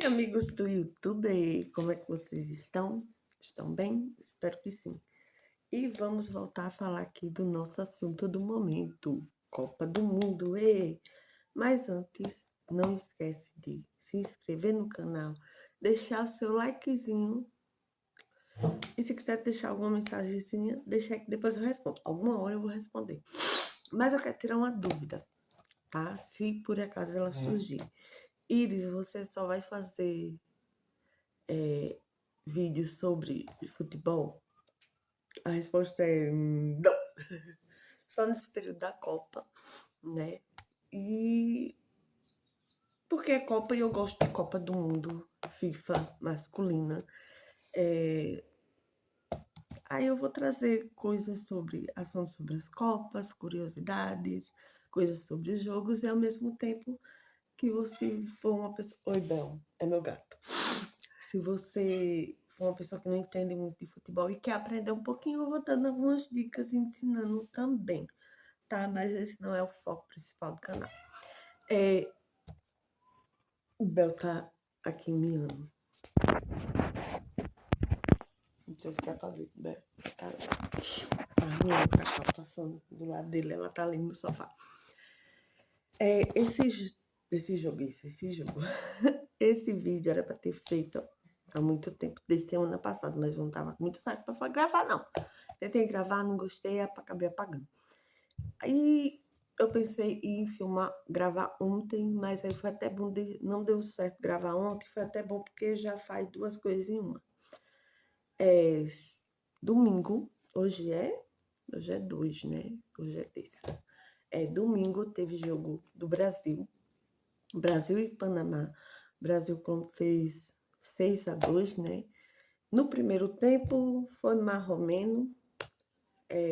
Amigos do YouTube, como é que vocês estão? Estão bem? Espero que sim. E vamos voltar a falar aqui do nosso assunto do momento, Copa do Mundo. Mas antes, não esquece de se inscrever no canal, deixar seu likezinho. E se quiser deixar alguma mensagenzinha, deixa aí que depois eu respondo. Alguma hora eu vou responder. Mas eu quero tirar uma dúvida, tá? Se por acaso ela surgir. Iris, você só vai fazer vídeos sobre futebol? A resposta é não. Só nesse período da Copa, né? E porque é Copa e eu gosto de Copa do Mundo, FIFA masculina. Aí eu vou trazer coisas sobre assuntos sobre as Copas, curiosidades, coisas sobre os jogos e ao mesmo tempo que você for uma pessoa. Oi, Bel, é meu gato. Se você for uma pessoa que não entende muito de futebol e quer aprender um pouquinho, eu vou dando algumas dicas e ensinando também, tá? Mas esse não é o foco principal do canal. O Bel tá aqui miando. Não sei se dá pra ver, Bel. Tá miando pra cá, passando do lado dele. Ela tá ali no sofá. Esse jogo. Esse vídeo era pra ter feito há muito tempo, desde semana passada, mas eu não tava com muito saco pra gravar, não. Tentei gravar, não gostei, acabei apagando. Aí eu pensei em gravar ontem, mas aí foi até bom, não deu certo gravar ontem, foi até bom porque já faz duas coisas em uma. Domingo, hoje é 2, né? Hoje é terça. Domingo teve jogo do Brasil e Panamá. O Brasil fez 6-2, né? No primeiro tempo foi marromeno.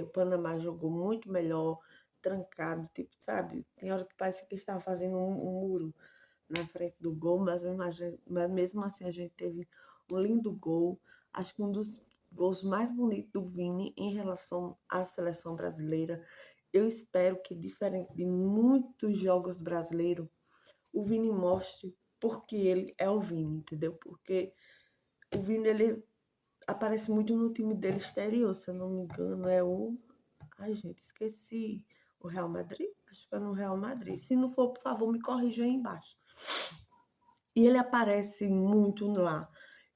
O Panamá jogou muito melhor, trancado, tipo, sabe? Tem hora que parece que estava fazendo um muro na frente do gol, mas mesmo assim a gente teve um lindo gol. Acho que um dos gols mais bonitos do Vini em relação à seleção brasileira. Eu espero que, diferente de muitos jogos brasileiros, o Vini mostre porque ele é o Vini, entendeu? Porque o Vini, ele aparece muito no time dele exterior, se eu não me engano, é o... Ai, gente, esqueci. O Real Madrid? Acho que é no Real Madrid. Se não for, por favor, me corrija aí embaixo. E ele aparece muito lá.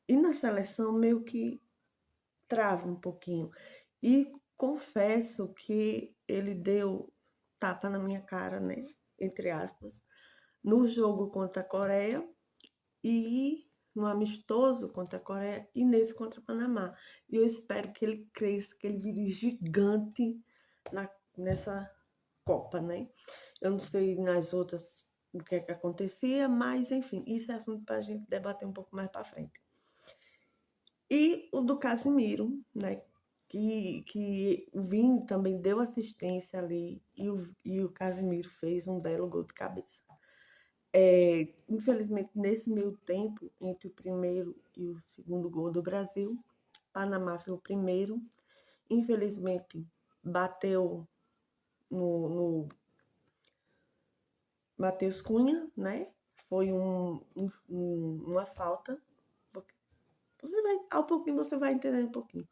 E na seleção, meio que trava um pouquinho. E confesso que ele deu tapa na minha cara, né? Entre aspas, no jogo contra a Coreia e no amistoso contra a Coreia e nesse contra o Panamá. E eu espero que ele cresça, que ele vire gigante nessa Copa, né? Eu não sei nas outras o que é que acontecia, mas enfim, isso é assunto para a gente debater um pouco mais para frente. E o do Casimiro, né? Que o Vini também deu assistência ali e o Casimiro fez um belo gol de cabeça. Infelizmente, nesse meio tempo, entre o primeiro e o segundo gol do Brasil, Panamá foi o primeiro. Infelizmente, bateu no Matheus Cunha, né? Foi uma falta. Ao pouquinho você vai entender um pouquinho.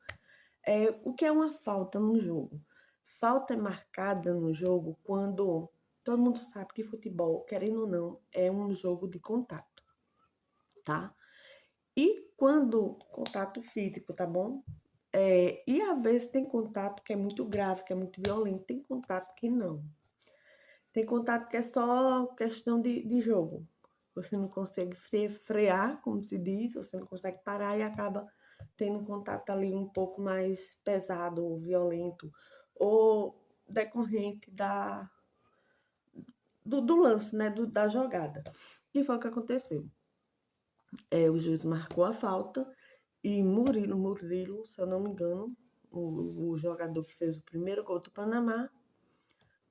O que é uma falta no jogo? Falta é marcada no jogo quando todo mundo sabe que futebol, querendo ou não, é um jogo de contato, tá? E quando contato físico, tá bom? E às vezes tem contato que é muito grave, que é muito violento, tem contato que não. Tem contato que é só questão de jogo. Você não consegue frear, como se diz, você não consegue parar e acaba tendo um contato ali um pouco mais pesado ou violento, ou decorrente do lance, né, da jogada. E foi o que aconteceu. O juiz marcou a falta e Murilo, se eu não me engano, o jogador que fez o primeiro gol do Panamá,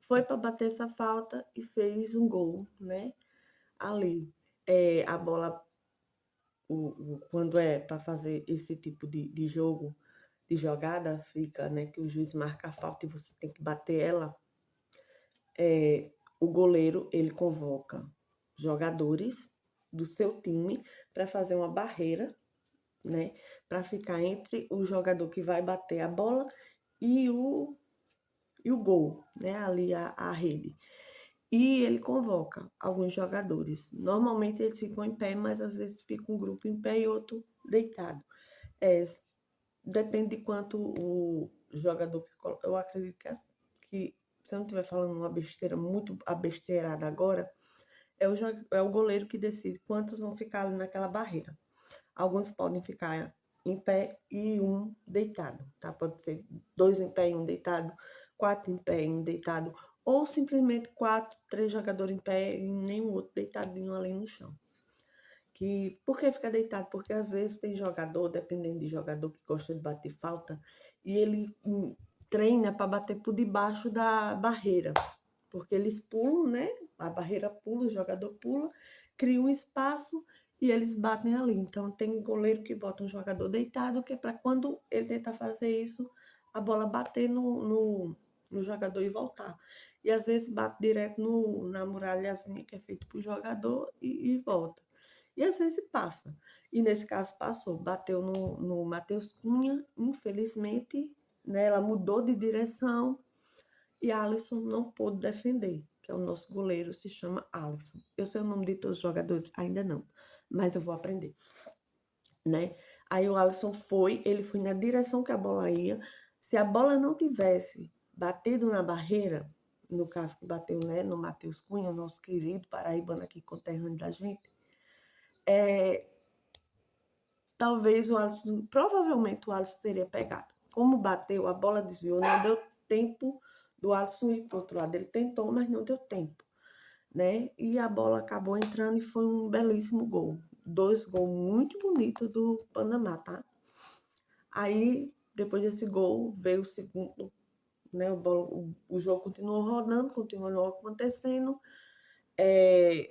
foi para bater essa falta e fez um gol, né? Ali, a bola, quando é para fazer esse tipo de jogo, de jogada, fica, né? Que o juiz marca a falta e você tem que bater ela. O goleiro, ele convoca jogadores do seu time para fazer uma barreira, né? Para ficar entre o jogador que vai bater a bola e o gol, né? Ali a rede. E ele convoca alguns jogadores. Normalmente eles ficam em pé, mas às vezes fica um grupo em pé e outro deitado. É, depende de quanto o jogador que eu acredito que se eu não estiver falando uma besteira muito abesteirada agora, é o goleiro que decide quantos vão ficar ali naquela barreira. Alguns podem ficar em pé e um deitado, tá? Pode ser 2 em pé e um deitado, 4 em pé e um deitado, ou simplesmente 4, 3 jogadores em pé e nenhum outro deitadinho ali no chão. Por que fica deitado? Porque às vezes tem jogador, dependendo de jogador que gosta de bater falta, e ele treina para bater por debaixo da barreira. Porque eles pulam, né? A barreira pula, o jogador pula, cria um espaço e eles batem ali. Então tem goleiro que bota um jogador deitado, que é para quando ele tentar fazer isso, a bola bater no jogador e voltar. E às vezes bate direto na muralhazinha que é feito para o jogador e volta. E às vezes passa. E nesse caso passou, bateu no Matheus Cunha, infelizmente, né, ela mudou de direção e Alisson não pôde defender, que é o nosso goleiro, se chama Alisson. Eu sei o nome de todos os jogadores? Ainda não, mas eu vou aprender, né? Aí o Alisson ele foi na direção que a bola ia. Se a bola não tivesse batido na barreira, no caso que bateu, né, no Matheus Cunha, nosso querido paraibano aqui, conterrâneo da gente, talvez provavelmente o Alisson teria pegado. Como bateu, a bola desviou, não deu tempo do Alisson ir para o outro lado. Ele tentou, mas não deu tempo, né? E a bola acabou entrando e foi um belíssimo gol. 2 gols muito bonitos do Panamá, tá? Aí, depois desse gol, veio o segundo, né? O jogo continuou rodando, continuou acontecendo.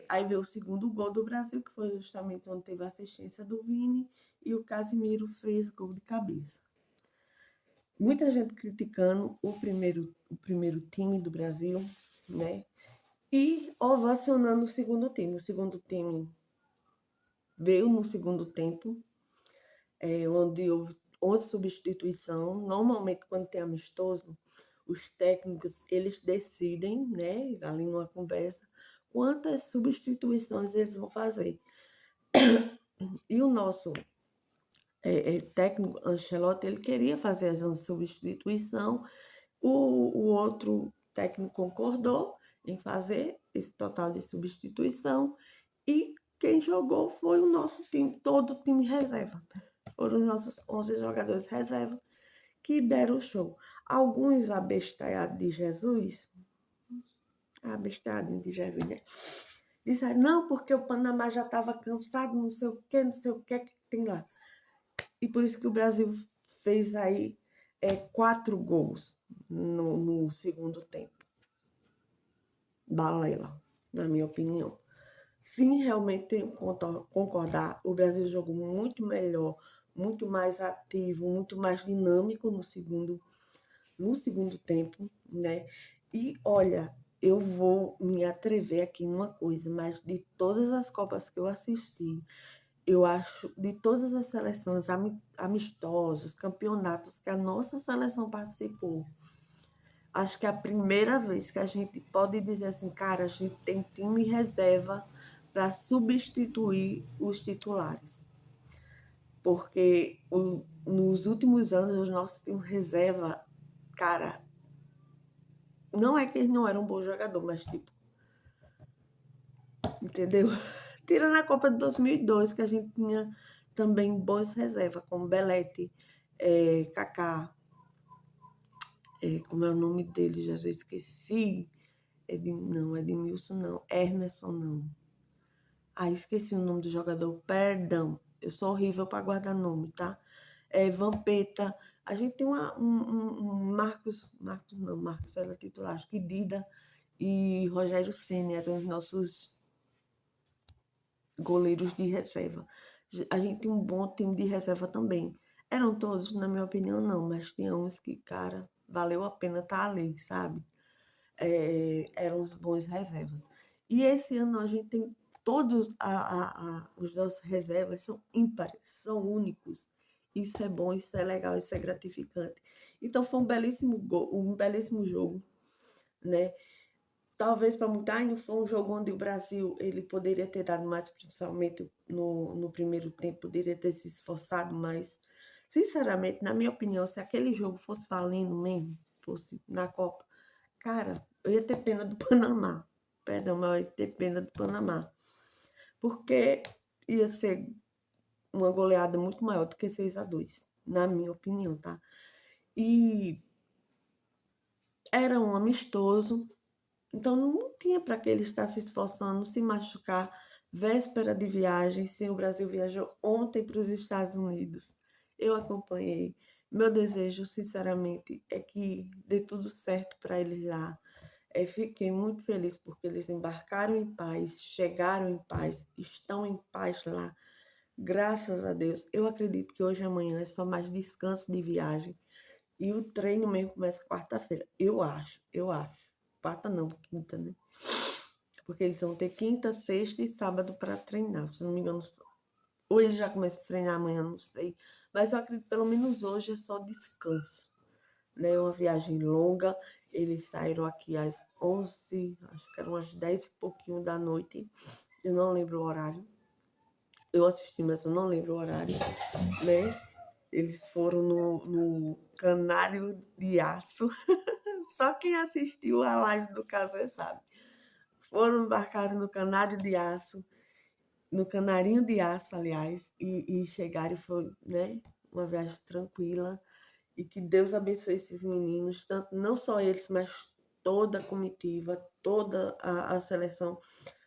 Aí veio o segundo gol do Brasil, que foi justamente onde teve a assistência do Vini, e o Casimiro fez gol de cabeça. Muita gente criticando o primeiro time do Brasil, né? E ovacionando o segundo time. O segundo time veio no segundo tempo, onde houve 11 substituição. Normalmente, quando tem amistoso, os técnicos, eles decidem, né, ali numa conversa, quantas substituições eles vão fazer. E o nosso técnico, Ancelotti, ele queria fazer essa substituição. O outro técnico concordou em fazer esse total de substituição e quem jogou foi o nosso time, todo o time reserva. Foram os nossos 11 jogadores reserva que deram o show. Alguns abestalhados de Jesus, abestalhadinho de Jesus, né? Disseram, não, porque o Panamá já estava cansado, não sei o que tem lá. E por isso que o Brasil fez aí 4 gols no segundo tempo. Balela, na minha opinião. Sim, realmente tenho que concordar. O Brasil jogou muito melhor, muito mais ativo, muito mais dinâmico no segundo tempo, né? E olha, eu vou me atrever aqui numa coisa, mas de todas as Copas que eu assisti, eu acho, de todas as seleções amistosas, campeonatos que a nossa seleção participou, acho que é a primeira vez que a gente pode dizer assim, cara, a gente tem time reserva para substituir os titulares. Porque nos últimos anos, os nossos times reserva, cara, não é que eles não eram bons jogadores, mas tipo, entendeu? Tirando a Copa de 2002, que a gente tinha também boas reservas, como Belete, Kaká, como é o nome dele, já esqueci. Não, Edmilson não, Emerson não. Esqueci o nome do jogador, perdão. Eu sou horrível para guardar nome, tá? Vampeta. A gente tem um Marcos era titular, acho que Dida e Rogério Ceni eram os nossos goleiros de reserva. A gente tem um bom time de reserva também. Eram todos, na minha opinião, não, mas tinha uns que, cara, valeu a pena estar ali, sabe? Eram os bons reservas. E esse ano a gente tem todos os nossos reservas são ímpares, são únicos. Isso é bom, isso é legal, isso é gratificante. Então foi um belíssimo gol, um belíssimo jogo, né? Talvez para mudar, não foi um jogo onde o Brasil ele poderia ter dado mais, principalmente no primeiro tempo, poderia ter se esforçado mais. Sinceramente, na minha opinião, se aquele jogo fosse valendo mesmo, fosse na Copa, cara, eu ia ter pena do Panamá. Perdão, mas eu ia ter pena do Panamá. Porque ia ser uma goleada muito maior do que 6-2, na minha opinião, tá? E era um amistoso, então não tinha para que ele estar se esforçando, se machucar, véspera de viagem, sim, o Brasil viajou ontem para os Estados Unidos. Eu acompanhei. Meu desejo, sinceramente, é que dê tudo certo para eles lá. Fiquei muito feliz porque eles embarcaram em paz, chegaram em paz, estão em paz lá. Graças a Deus. Eu acredito que hoje e amanhã é só mais descanso de viagem. E o treino mesmo começa quarta-feira. Eu acho. Quarta não, quinta, né? Porque eles vão ter quinta, sexta e sábado para treinar. Se não me engano, hoje já começa a treinar, amanhã não sei. Mas eu acredito que pelo menos hoje é só descanso. Né? Uma viagem longa. Eles saíram aqui às 11, acho que eram às 10 e pouquinho da noite. Eu não lembro o horário. Eu assisti, mas eu não lembro o horário, né? Eles foram no Canário de Aço. Só quem assistiu a live do Casé sabe. Foram embarcaram no Canário de Aço, no Canarinho de Aço, aliás, e chegaram e foi, né? Uma viagem tranquila. E que Deus abençoe esses meninos, tanto não só eles, mas toda a comitiva, toda a seleção,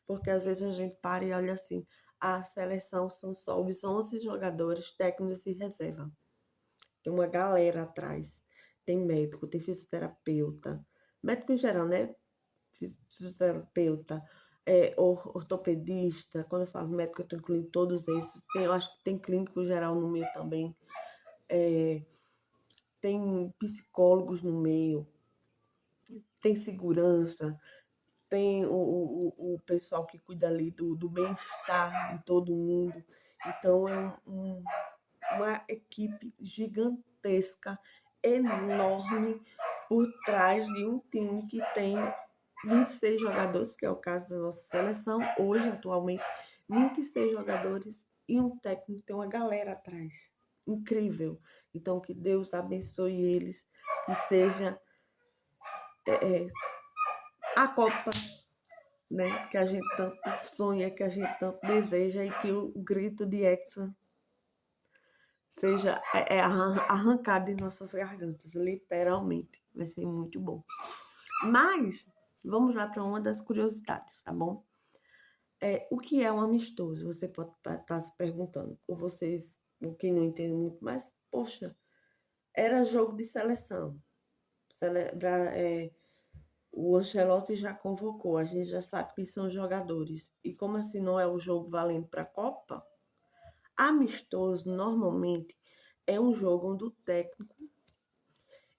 porque às vezes a gente para e olha assim, a seleção são só os 11 jogadores, técnicos e reserva. Tem uma galera atrás, tem médico, tem fisioterapeuta, médico em geral, né? Fisioterapeuta, ortopedista, quando eu falo médico eu estou incluindo todos esses, eu acho que tem clínico geral no meio também, tem psicólogos no meio, tem segurança, tem o pessoal que cuida ali do bem-estar de todo mundo. Então, é uma equipe gigantesca, enorme, por trás de um time que tem 26 jogadores, que é o caso da nossa seleção, hoje, atualmente, 26 jogadores e um técnico, tem uma galera atrás. Incrível. Então, que Deus abençoe eles, que seja a Copa, né, que a gente tanto sonha, que a gente tanto deseja, e que o grito de Hexa seja arrancado de nossas gargantas, literalmente. Vai ser muito bom. Mas, vamos lá para uma das curiosidades, tá bom? O que é um amistoso? Você pode estar se perguntando. Ou vocês, ou quem não entende muito, mas, poxa, era jogo de seleção. O Ancelotti já convocou, a gente já sabe quem são os jogadores. E como assim não é o jogo valendo para a Copa? Amistoso, normalmente, é um jogo onde o técnico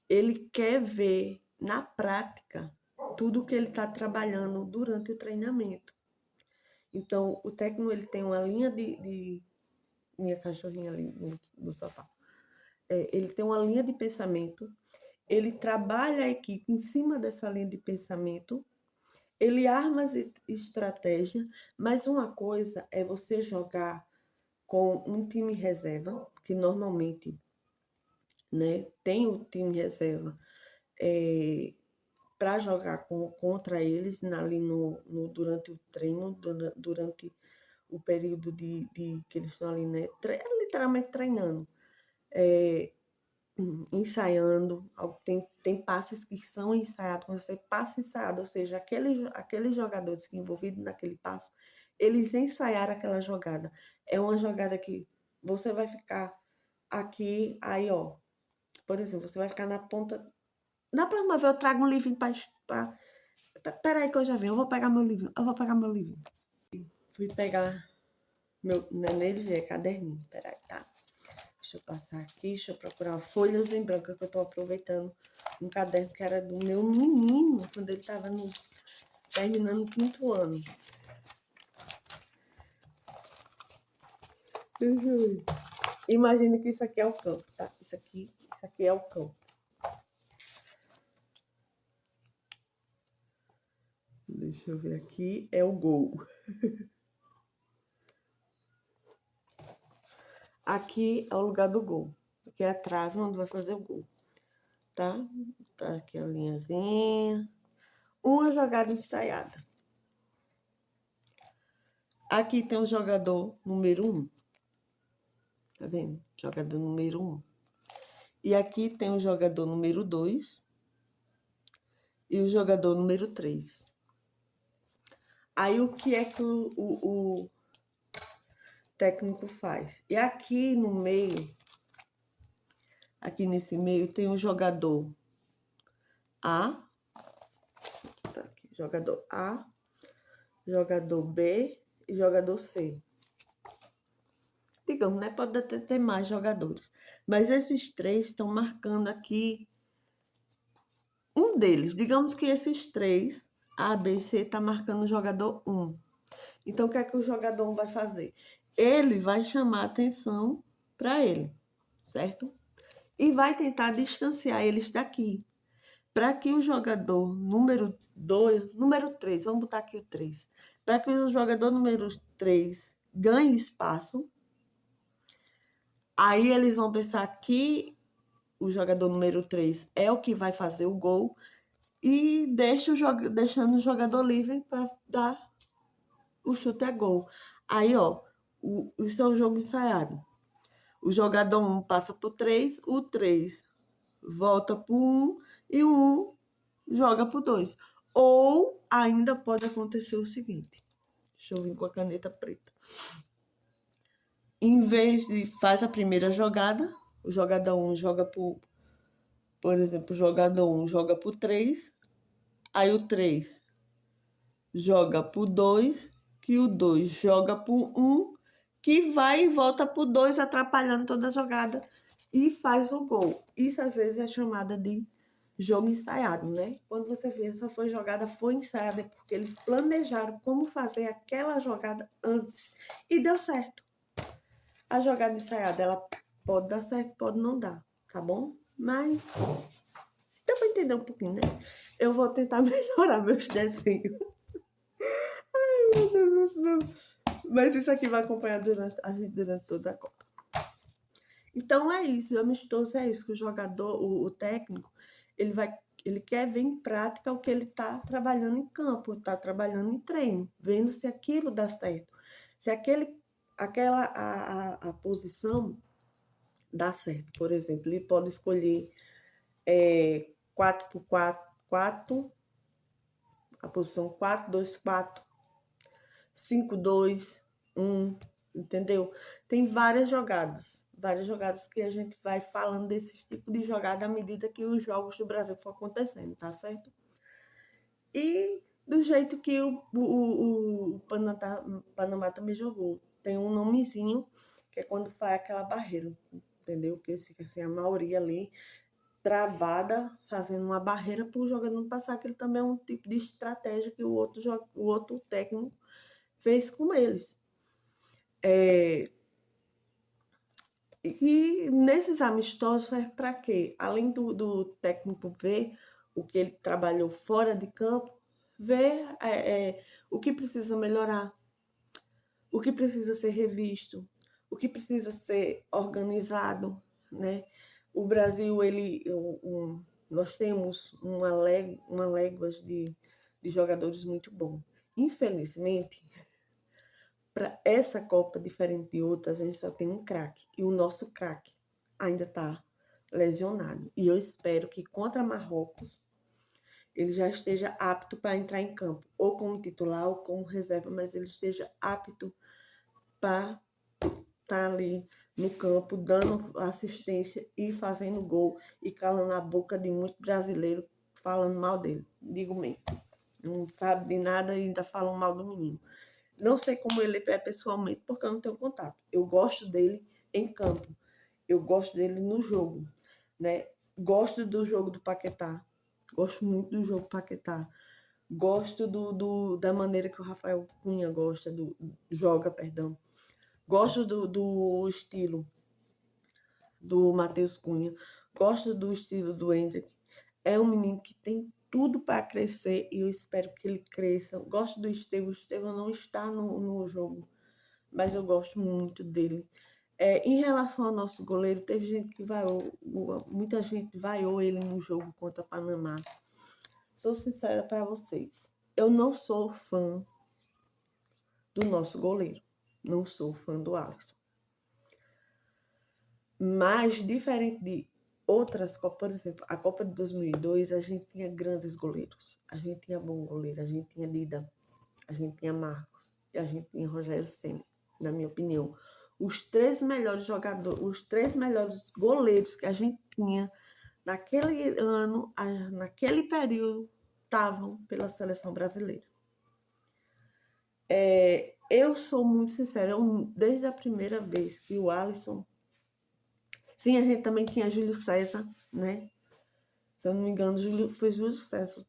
ele quer ver na prática tudo que ele está trabalhando durante o treinamento. Então, o técnico ele tem uma linha de minha cachorrinha ali no sofá. Ele tem uma linha de pensamento, ele trabalha a equipe em cima dessa linha de pensamento, ele arma as estratégias, mas uma coisa é você jogar com um time reserva, que normalmente, né, tem o time reserva para jogar contra eles ali durante o treino, durante o período que eles estão ali, né, literalmente treinando, ensaiando. Tem passes que são ensaiados. Quando você passa ensaiado, ou seja, aqueles jogadores que envolvidos naquele passo, eles ensaiaram aquela jogada. É uma jogada que você vai ficar aqui, aí, ó. Por exemplo, você vai ficar na ponta. Na próxima vez eu trago um livrinho para. Peraí que eu já venho, eu vou pegar meu livrinho. Fui pegar meu. Não é nele, é caderninho. Peraí, tá? Deixa eu passar aqui, deixa eu procurar folhas em branco, que eu tô aproveitando um caderno que era do meu menino, quando ele estava terminando o 5º ano. Deixa eu ver. Imagina que isso aqui é o campo, tá? Isso aqui é o campo. Deixa eu ver aqui, é o gol. Aqui é o lugar do gol. Aqui é a trave onde vai fazer o gol, tá? Tá aqui a linhazinha. Uma jogada ensaiada. Aqui tem o jogador número 1. Tá vendo? Jogador número 1. E aqui tem o jogador número 2 e o jogador número 3. Aí o que é que o técnico faz? E aqui no meio, aqui nesse meio, tem o jogador A, tá aqui, jogador A, jogador B e jogador C. Digamos, né? Pode até ter mais jogadores. Mas esses três estão marcando aqui um deles. Digamos que esses três, A, B e C, está marcando o jogador 1. Então, o que é que o jogador 1 vai fazer? Ele vai chamar a atenção para ele, certo? E vai tentar distanciar eles daqui. Para que o jogador número 2, número 3, vamos botar aqui o 3. Para que o jogador número 3 ganhe espaço, aí eles vão pensar que o jogador número 3 é o que vai fazer o gol e deixando o jogador livre para dar o chute a gol. Aí, ó, isso é o jogo ensaiado. O jogador 1 passa pro 3, o 3 volta pro 1 e o 1 joga pro 2. Ou ainda pode acontecer o seguinte. Deixa eu vir com a caneta preta. Em vez de faz a primeira jogada, o jogador 1 joga por exemplo, o jogador 1 joga pro 3, aí o 3 joga pro 2, que o 2 joga pro 1, que vai e volta pro 2, atrapalhando toda a jogada e faz o gol. Isso às vezes é chamada de jogo ensaiado, né? Quando você vê essa jogada foi ensaiada, é porque eles planejaram como fazer aquela jogada antes e deu certo. A jogada ensaiada, ela pode dar certo, pode não dar, tá bom? Mas dá pra entender um pouquinho, né? Eu vou tentar melhorar meus desenhos. Ai, meu Deus, meu. Mas isso aqui vai acompanhar a gente durante toda a Copa. Então é isso, o amistoso é isso, que o jogador, o técnico, ele quer ver em prática o que ele está trabalhando em campo, está trabalhando em treino, vendo se aquilo dá certo. Se a posição dá certo. Por exemplo, ele pode escolher 4x4, a posição 4-2-4, 5-2-1, entendeu? Tem várias jogadas que a gente vai falando desses tipos de jogada à medida que os jogos do Brasil for acontecendo, tá certo? E do jeito que o Panamá também jogou. Tem um nomezinho, que é quando faz aquela barreira, entendeu? Que fica assim, a maioria ali travada, fazendo uma barreira para o jogador não passar, que ele também é um tipo de estratégia que o outro técnico fez com eles. E nesses amistosos serve para quê? Além do técnico ver o que ele trabalhou fora de campo, ver o que precisa melhorar, o que precisa ser revisto, o que precisa ser organizado, né? O Brasil, nós temos uma légua de jogadores muito bons. Infelizmente, para essa Copa, diferente de outras, a gente só tem um craque. E o nosso craque ainda está lesionado. E eu espero que contra Marrocos ele já esteja apto para entrar em campo, ou como titular ou como reserva, mas ele esteja apto para estar ali no campo, dando assistência e fazendo gol e calando a boca de muito brasileiro falando mal dele. Digo mesmo, não sabe de nada e ainda falam mal do menino. Não sei como ele é pessoalmente, porque eu não tenho contato. Eu gosto dele em campo. Eu gosto dele no jogo, né? Gosto do jogo do Paquetá. Gosto muito do jogo do Paquetá. Gosto da maneira que o Rafael Cunha joga, perdão. Gosto do estilo do Matheus Cunha. Gosto do estilo do Endrick. É um menino que tem tudo para crescer e eu espero que ele cresça. Gosto do Estevão. O Estevão não está no jogo, mas eu gosto muito dele. Em relação ao nosso goleiro, teve gente que vaiou, muita gente vaiou ele no jogo contra o Panamá. Sou sincera para vocês. Eu não sou fã do nosso goleiro. Não sou fã do Alisson. Mas, diferente de outras Copas, por exemplo, a Copa de 2002, a gente tinha grandes goleiros. A gente tinha bom goleiro, a gente tinha Dida, a gente tinha Marcos e a gente tinha Rogério Ceni, na minha opinião. Os três melhores jogadores, os três melhores goleiros que a gente tinha naquele ano, naquele período, estavam pela seleção brasileira. Eu sou muito sincera, desde a primeira vez que o Alisson... Sim, a gente também tinha Júlio César, né? Se eu não me engano, foi Júlio César.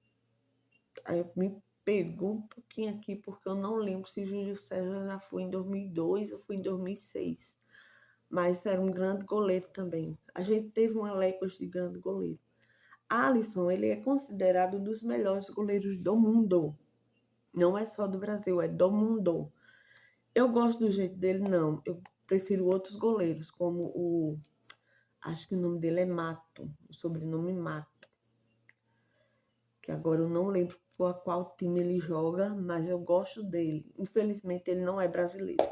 Aí me pegou um pouquinho aqui, porque eu não lembro se Júlio César já foi em 2002 ou foi em 2006. Mas era um grande goleiro também. A gente teve um elenco de grande goleiro. Alisson, ele é considerado um dos melhores goleiros do mundo. Não é só do Brasil, é do mundo. Eu gosto do jeito dele, não. Eu prefiro outros goleiros, como acho que o nome dele é Mato, o sobrenome Mato. Que agora eu não lembro por qual time ele joga, mas eu gosto dele. Infelizmente, ele não é brasileiro.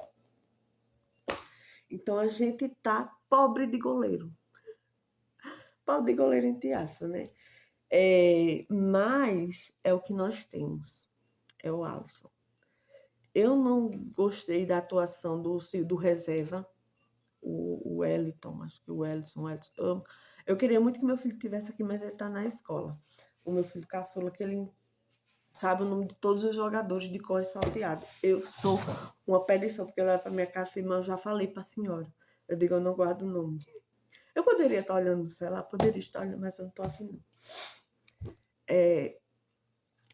Então, a gente tá pobre de goleiro. Pobre de goleiro entre aspas, né? Mas é o que nós temos. É o Alisson. Eu não gostei da atuação do reserva, o Wellington, acho que o Wellington. Eu queria muito que meu filho estivesse aqui, mas ele está na escola. O meu filho caçula, que ele sabe o nome de todos os jogadores de cor salteado. Eu sou uma perdição, porque ela para minha casa e eu já falei para a senhora. Eu digo, eu não guardo o nome. Eu poderia estar olhando no celular, poderia estar olhando, mas eu não estou afim, não.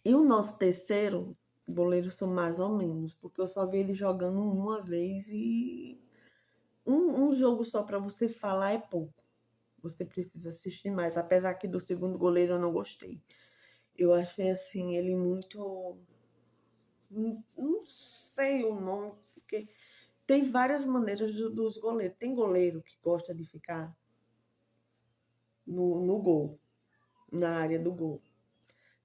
E o nosso terceiro goleiro são mais ou menos, porque eu só vi ele jogando uma vez e um jogo só para você falar é pouco. Você precisa assistir mais, apesar que do segundo goleiro eu não gostei. Eu achei assim, ele muito... Não sei o nome, porque tem várias maneiras dos goleiros. Tem goleiro que gosta de ficar no gol, na área do gol.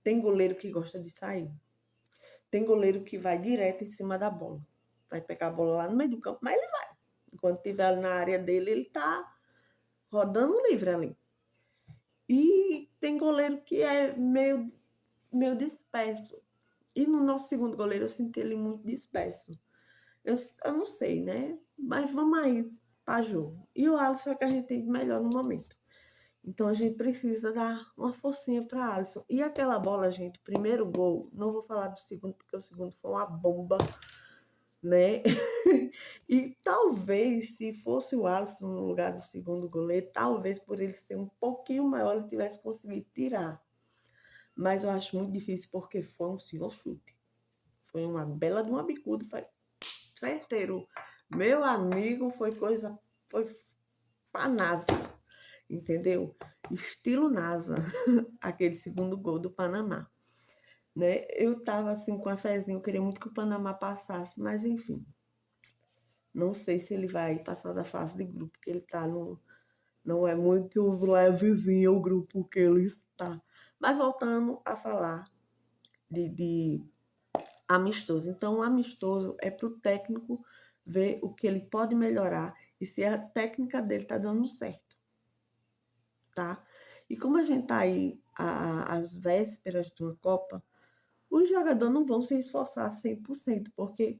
Tem goleiro que gosta de sair. Tem goleiro que vai direto em cima da bola. Vai pegar a bola lá no meio do campo, mas ele vai. Enquanto estiver na área dele, ele tá rodando livre ali. E tem goleiro que é meio disperso. E no nosso segundo goleiro eu senti ele muito disperso. Eu não sei, né? Mas vamos aí para jogo. E o Alisson é que a gente tem de melhor no momento. Então a gente precisa dar uma forcinha para Alisson. E aquela bola, gente, primeiro gol, não vou falar do segundo, porque o segundo foi uma bomba, né? E talvez, se fosse o Alisson no lugar do segundo goleiro, talvez por ele ser um pouquinho maior, ele tivesse conseguido tirar. Mas eu acho muito difícil, porque foi um senhor chute. Foi uma bela de uma bicuda, foi certeiro. Meu amigo, foi pra NASA, entendeu? Estilo NASA, aquele segundo gol do Panamá. Né? Eu tava assim com a fezinha, eu queria muito que o Panamá passasse, mas enfim. Não sei se ele vai passar da fase de grupo, porque ele tá no... Não é muito levezinho o grupo que ele está. Mas voltando a falar de amistoso. Então, o amistoso é para o técnico ver o que ele pode melhorar e se a técnica dele está dando certo, tá? E como a gente está aí às vésperas de uma Copa, os jogadores não vão se esforçar 100%, porque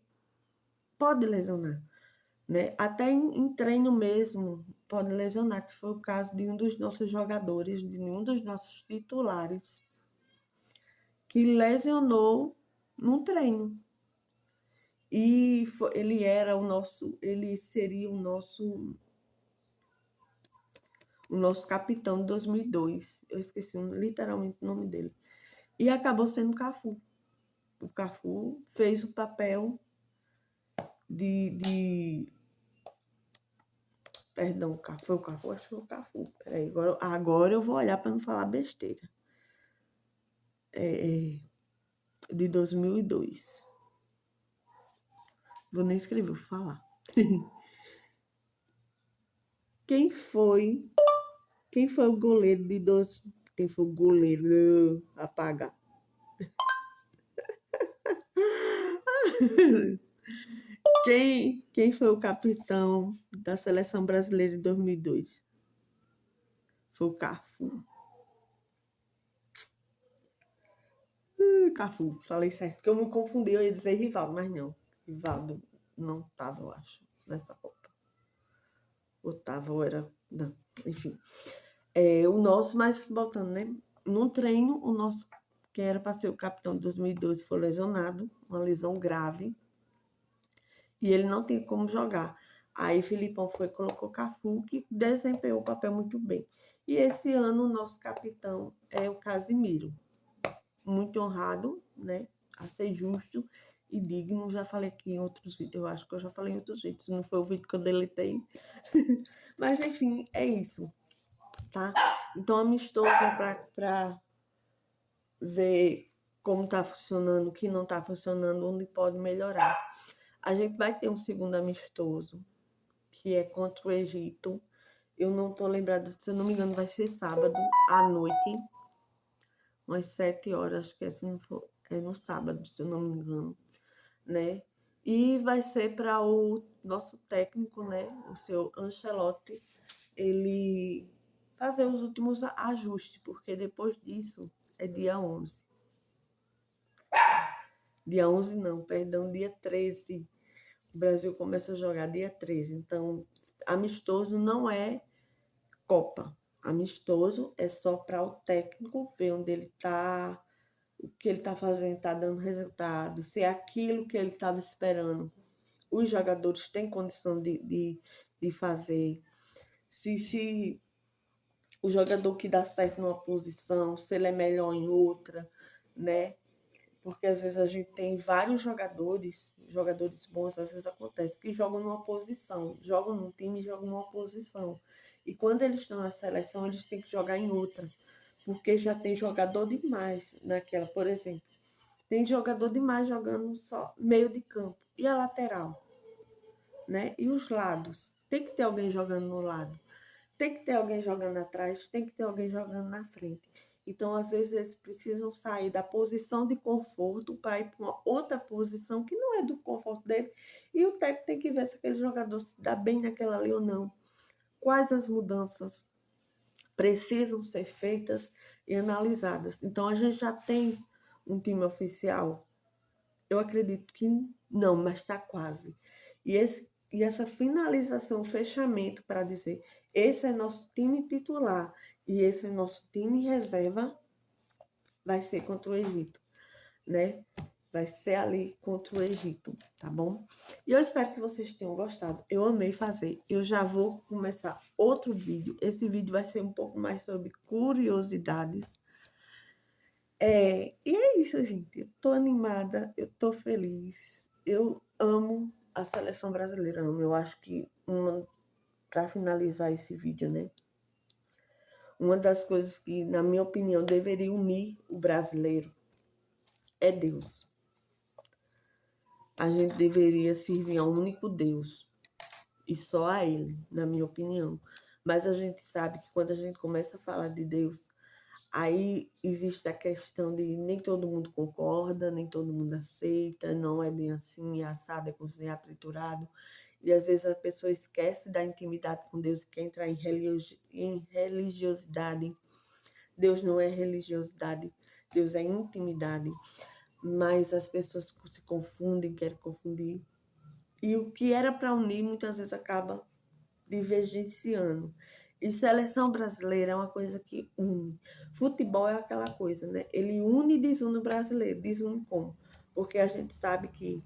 pode lesionar, né? Até em treino mesmo pode lesionar, que foi o caso de um dos nossos jogadores, de um dos nossos titulares, que lesionou num treino. E ele seria o nosso capitão de 2002. Eu esqueci literalmente o nome dele. E acabou sendo o Cafu. O Cafu fez o papel de Perdão, foi o Cafu? Acho que foi o Cafu. Peraí, agora eu vou olhar para não falar besteira. De 2002. Vou nem escrever, vou falar. Quem foi o goleiro de dois... Quem foi o goleiro? Apagar. Quem foi o capitão da seleção brasileira de 2002? Foi o Cafu. Cafu, falei certo. Porque eu me confundi, eu ia dizer Rivaldo, mas não. Rivaldo não tava, eu acho, nessa Copa. Ou tava, ou era... Não, enfim. O nosso, mas voltando, né? No treino, o nosso, que era para ser o capitão de 2012, foi lesionado, uma lesão grave. E ele não tem como jogar. Aí Filipão foi e colocou Cafu, que desempenhou o papel muito bem. E esse ano o nosso capitão é o Casimiro. Muito honrado, né? A ser justo e digno. Já falei aqui em outros vídeos. Eu acho que eu já falei em outros vídeos. Não foi o vídeo que eu deletei. Mas, enfim, é isso. Tá? Então, amistoso para ver como tá funcionando, o que não tá funcionando, onde pode melhorar. A gente vai ter um segundo amistoso, que é contra o Egito. Eu não tô lembrada, se eu não me engano, vai ser sábado à noite, umas 7 horas, acho que é no sábado, se eu não me engano, né? E vai ser para o nosso técnico, né? O seu Ancelotti, ele fazer os últimos ajustes, porque depois disso é dia 11. Dia 11 não, perdão, dia 13. O Brasil começa a jogar dia 13. Então, amistoso não é Copa. Amistoso é só para o técnico ver onde ele está, o que ele está fazendo, está dando resultado, se é aquilo que ele estava esperando. Os jogadores têm condição de fazer. Se o jogador que dá certo numa posição, se ele é melhor em outra, né? Porque às vezes a gente tem vários jogadores bons, às vezes acontece, que jogam numa posição, jogam num time e jogam numa posição. E quando eles estão na seleção, eles têm que jogar em outra, porque já tem jogador demais naquela, por exemplo. Tem jogador demais jogando só meio de campo. E a lateral, né? E os lados. Tem que ter alguém jogando no lado. Tem que ter alguém jogando atrás, tem que ter alguém jogando na frente. Então, às vezes, eles precisam sair da posição de conforto para ir para uma outra posição que não é do conforto dele. E o técnico tem que ver se aquele jogador se dá bem naquela ali ou não. Quais as mudanças precisam ser feitas e analisadas. Então, a gente já tem um time oficial? Eu acredito que não, mas está quase. E essa finalização, o fechamento para dizer, esse é nosso time titular e esse é nosso time reserva, vai ser contra o Egito, né? Vai ser ali contra o Egito, tá bom? E eu espero que vocês tenham gostado. Eu amei fazer. Eu já vou começar outro vídeo. Esse vídeo vai ser um pouco mais sobre curiosidades. E é isso, gente. Eu tô animada, eu tô feliz. Eu amo a seleção brasileira. Eu acho que, para finalizar esse vídeo, né? Uma das coisas que, na minha opinião, deveria unir o brasileiro é Deus. A gente deveria servir a um único Deus. E só a Ele, na minha opinião. Mas a gente sabe que quando a gente começa a falar de Deus, aí existe a questão de nem todo mundo concorda, nem todo mundo aceita, não é bem assim, é assado, é cozinhado, triturado. E às vezes a pessoa esquece da intimidade com Deus e quer entrar em religiosidade. Deus não é religiosidade, Deus é intimidade. Mas as pessoas se confundem, querem confundir. E o que era para unir, muitas vezes acaba divergenciando. E seleção brasileira é uma coisa que une. Futebol é aquela coisa, né? Ele une e desune o brasileiro. Desune como? Porque a gente sabe que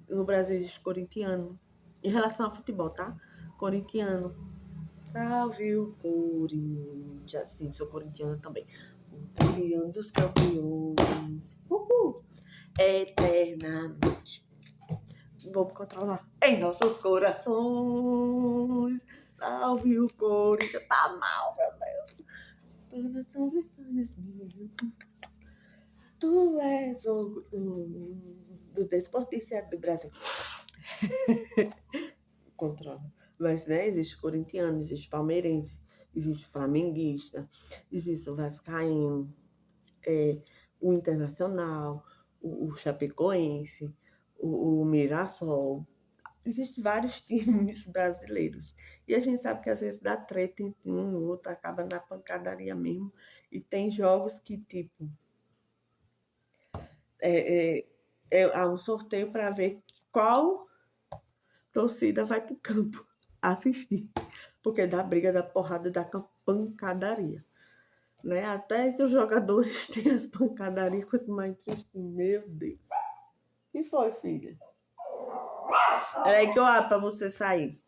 no Brasil existe corintiano. Em relação ao futebol, tá? Corintiano. Salve o Corinthians. Sim, sou corintiana também. O campeão dos campeões. Uhul! Eternamente. Vamos controlar em nossos corações. Salve o Corinthians, tá mal, meu Deus. Todas as sonhos meus. Tu és o do desportista do Brasil. Controla. Mas, né, existe corintiano, existe palmeirense, existe flamenguista, existe o vascaíno, o internacional, o chapecoense, o Mirassol. Existem vários times brasileiros. E a gente sabe que às vezes dá treta entre um e outro, acaba na pancadaria mesmo. E tem jogos que, tipo, há um sorteio para ver qual torcida vai pro campo assistir. Porque dá briga, da porrada, da pancadaria. Né? Até os jogadores têm as pancadarias, quanto mais triste. Meu Deus. O que foi, filha? Peraí que eu abro pra você sair.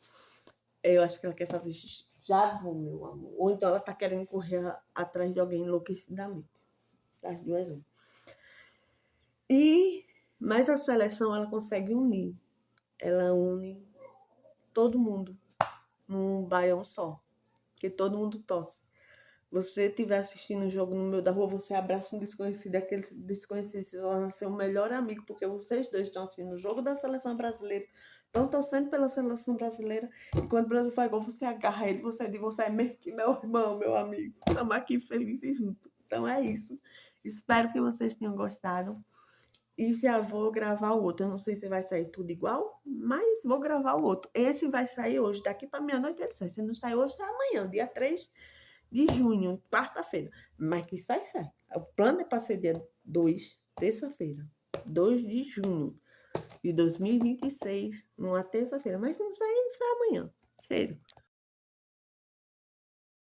Eu acho que ela quer fazer xixi. Já vou, meu amor. Ou então ela tá querendo correr atrás de alguém enlouquecidamente. Das duas, uma. Mas a seleção, ela consegue unir. Ela une todo mundo num baião só. Porque todo mundo torce. Você estiver assistindo um jogo no meio da rua, você abraça um desconhecido, aquele desconhecido se torna seu melhor amigo, porque vocês dois estão assistindo o jogo da seleção brasileira, estão torcendo pela seleção brasileira, e quando o Brasil faz gol, você agarra ele, você diz, você é meu irmão, meu amigo, estamos aqui felizes juntos. Então é isso. Espero que vocês tenham gostado. E já vou gravar o outro. Eu não sei se vai sair tudo igual, mas vou gravar o outro. Esse vai sair hoje, daqui para meia-noite ele sai. Se não sair hoje, sai amanhã, dia 3 de junho, quarta-feira. Mas que sai. O plano é para ser dia 2, terça-feira. 2 de junho de 2026, numa terça-feira. Mas se não sair, sai amanhã. Cheiro.